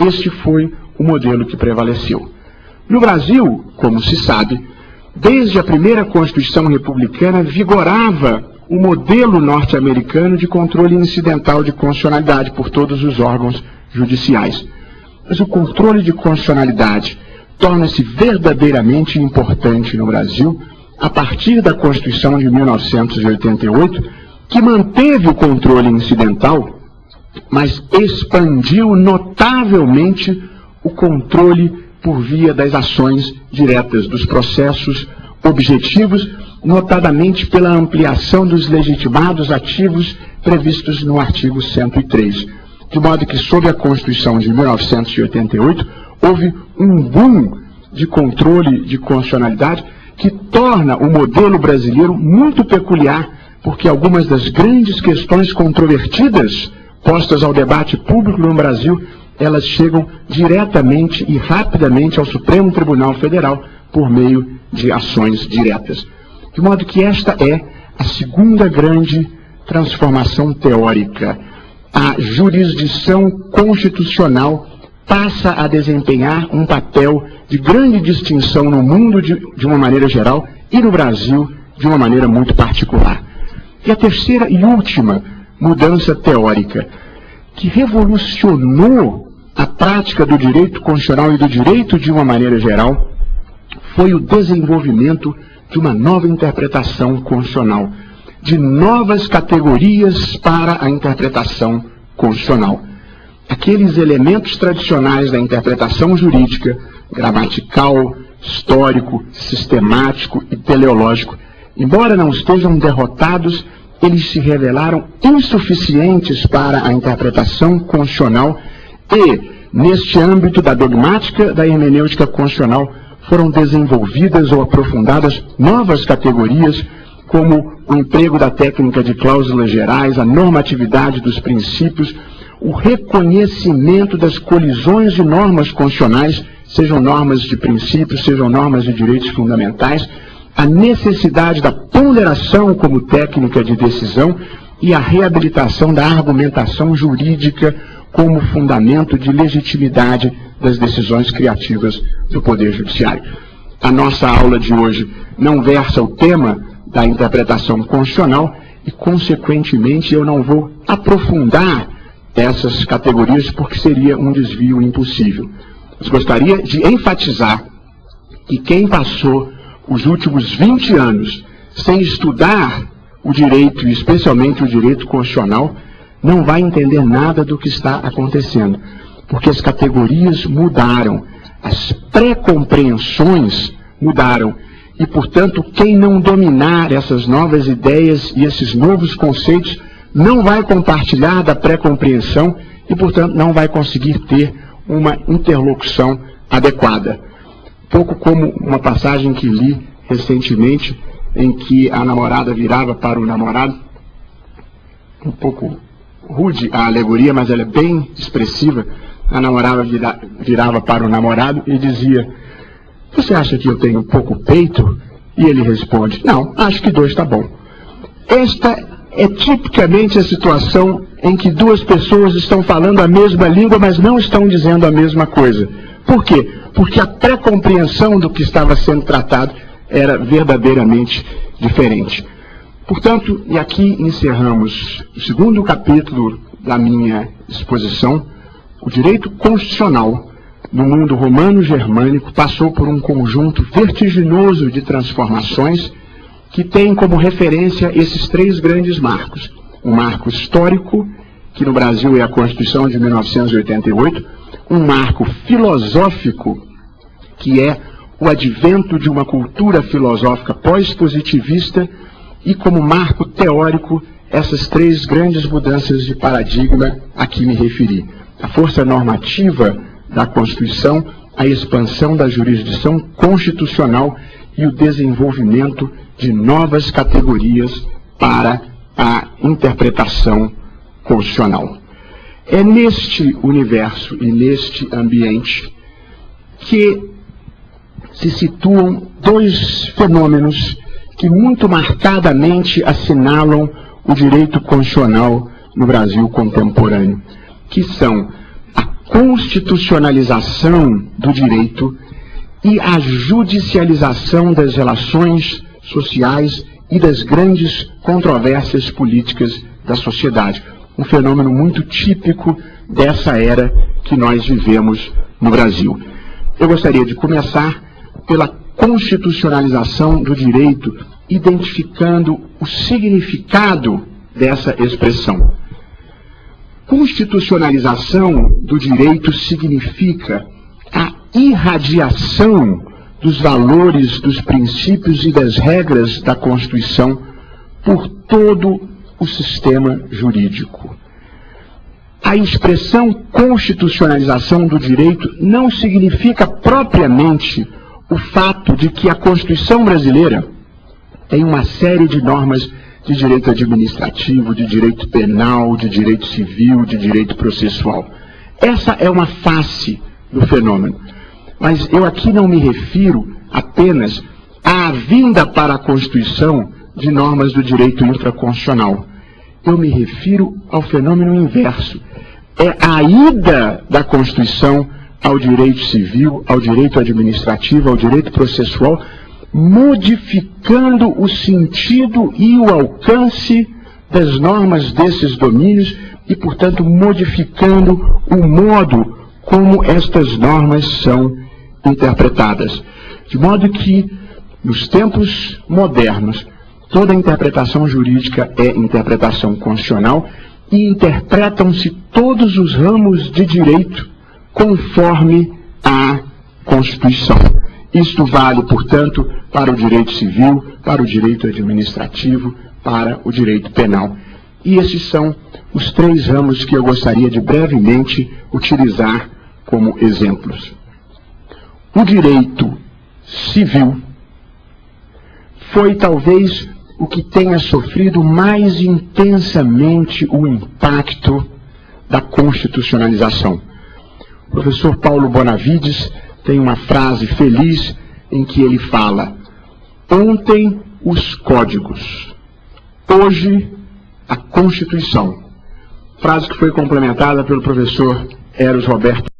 este foi o modelo que prevaleceu. No Brasil, como se sabe, desde a primeira Constituição republicana vigorava o modelo norte-americano de controle incidental de constitucionalidade por todos os órgãos judiciais. Mas o controle de constitucionalidade torna-se verdadeiramente importante no Brasil a partir da Constituição de 1988, que manteve o controle incidental, mas expandiu notavelmente o controle por via das ações diretas, dos processos objetivos, notadamente pela ampliação dos legitimados ativos previstos no artigo 103. De modo que, sob a Constituição de 1988, houve um boom de controle de constitucionalidade que torna o modelo brasileiro muito peculiar, porque algumas das grandes questões controvertidas postas ao debate público no Brasil, elas chegam diretamente e rapidamente ao Supremo Tribunal Federal por meio de ações diretas. De modo que esta é a segunda grande transformação teórica. A jurisdição constitucional passa a desempenhar um papel de grande distinção no mundo de uma maneira geral e no Brasil de uma maneira muito particular. E a terceira e última mudança teórica, que revolucionou a prática do direito constitucional e do direito de uma maneira geral, foi o desenvolvimento de uma nova interpretação constitucional, de novas categorias para a interpretação constitucional. Aqueles elementos tradicionais da interpretação jurídica, gramatical, histórico, sistemático e teleológico, embora não estejam derrotados, eles se revelaram insuficientes para a interpretação constitucional e, neste âmbito da dogmática da hermenêutica constitucional, foram desenvolvidas ou aprofundadas novas categorias, como o emprego da técnica de cláusulas gerais, a normatividade dos princípios, o reconhecimento das colisões de normas constitucionais, sejam normas de princípios, sejam normas de direitos fundamentais, a necessidade da ponderação como técnica de decisão e a reabilitação da argumentação jurídica como fundamento de legitimidade das decisões criativas do Poder Judiciário. A nossa aula de hoje não versa o tema da interpretação constitucional e, consequentemente, eu não vou aprofundar essas categorias porque seria um desvio impossível. Mas gostaria de enfatizar que quem passou os últimos 20 anos sem estudar o direito, e especialmente o direito constitucional, não vai entender nada do que está acontecendo, porque as categorias mudaram, as pré-compreensões mudaram, e, portanto, quem não dominar essas novas ideias e esses novos conceitos não vai compartilhar da pré-compreensão e, portanto, não vai conseguir ter uma interlocução adequada. Pouco como uma passagem que li recentemente, em que a namorada virava para o namorado, um pouco rude a alegoria, mas ela é bem expressiva. A namorada virava para o namorado e dizia: "Você acha que eu tenho pouco peito?" E ele responde: "Não, acho que 2 está bom." Esta é tipicamente a situação em que duas pessoas estão falando a mesma língua, mas não estão dizendo a mesma coisa. Por quê? Porque a pré-compreensão do que estava sendo tratado era verdadeiramente diferente. Portanto, e aqui encerramos o segundo capítulo da minha exposição, o direito constitucional no mundo romano-germânico passou por um conjunto vertiginoso de transformações que tem como referência esses 3 grandes marcos. Um marco histórico, que no Brasil é a Constituição de 1988, um marco filosófico, que é o advento de uma cultura filosófica pós-positivista, e como marco teórico, essas 3 grandes mudanças de paradigma a que me referi. A força normativa da Constituição, a expansão da jurisdição constitucional e o desenvolvimento de novas categorias para a interpretação constitucional. É neste universo e neste ambiente que se situam 2 fenômenos que muito marcadamente assinalam o direito constitucional no Brasil contemporâneo, que são a constitucionalização do direito e a judicialização das relações sociais e das grandes controvérsias políticas da sociedade. Um fenômeno muito típico dessa era que nós vivemos no Brasil. Eu gostaria de começar pela constitucionalização do direito, identificando o significado dessa expressão. Constitucionalização do direito significa a irradiação dos valores, dos princípios e das regras da Constituição por todo o sistema jurídico. A expressão constitucionalização do direito não significa propriamente o fato de que a Constituição brasileira tem uma série de normas de direito administrativo, de direito penal, de direito civil, de direito processual. Essa é uma face do fenômeno. Mas eu aqui não me refiro apenas à vinda para a Constituição de normas do direito infraconstitucional. Eu me refiro ao fenômeno inverso. É a ida da Constituição ao direito civil, ao direito administrativo, ao direito processual, modificando o sentido e o alcance das normas desses domínios e, portanto, modificando o modo como estas normas são interpretadas. De modo que, nos tempos modernos, toda interpretação jurídica é interpretação constitucional e interpretam-se todos os ramos de direito conforme a Constituição. Isto vale, portanto, para o direito civil, para o direito administrativo, para o direito penal. E esses são os três ramos que eu gostaria de brevemente utilizar como exemplos. O direito civil foi talvez o que tenha sofrido mais intensamente o impacto da constitucionalização. O professor Paulo Bonavides tem uma frase feliz em que ele fala: ontem os códigos, hoje a Constituição. Frase que foi complementada pelo professor Eros Roberto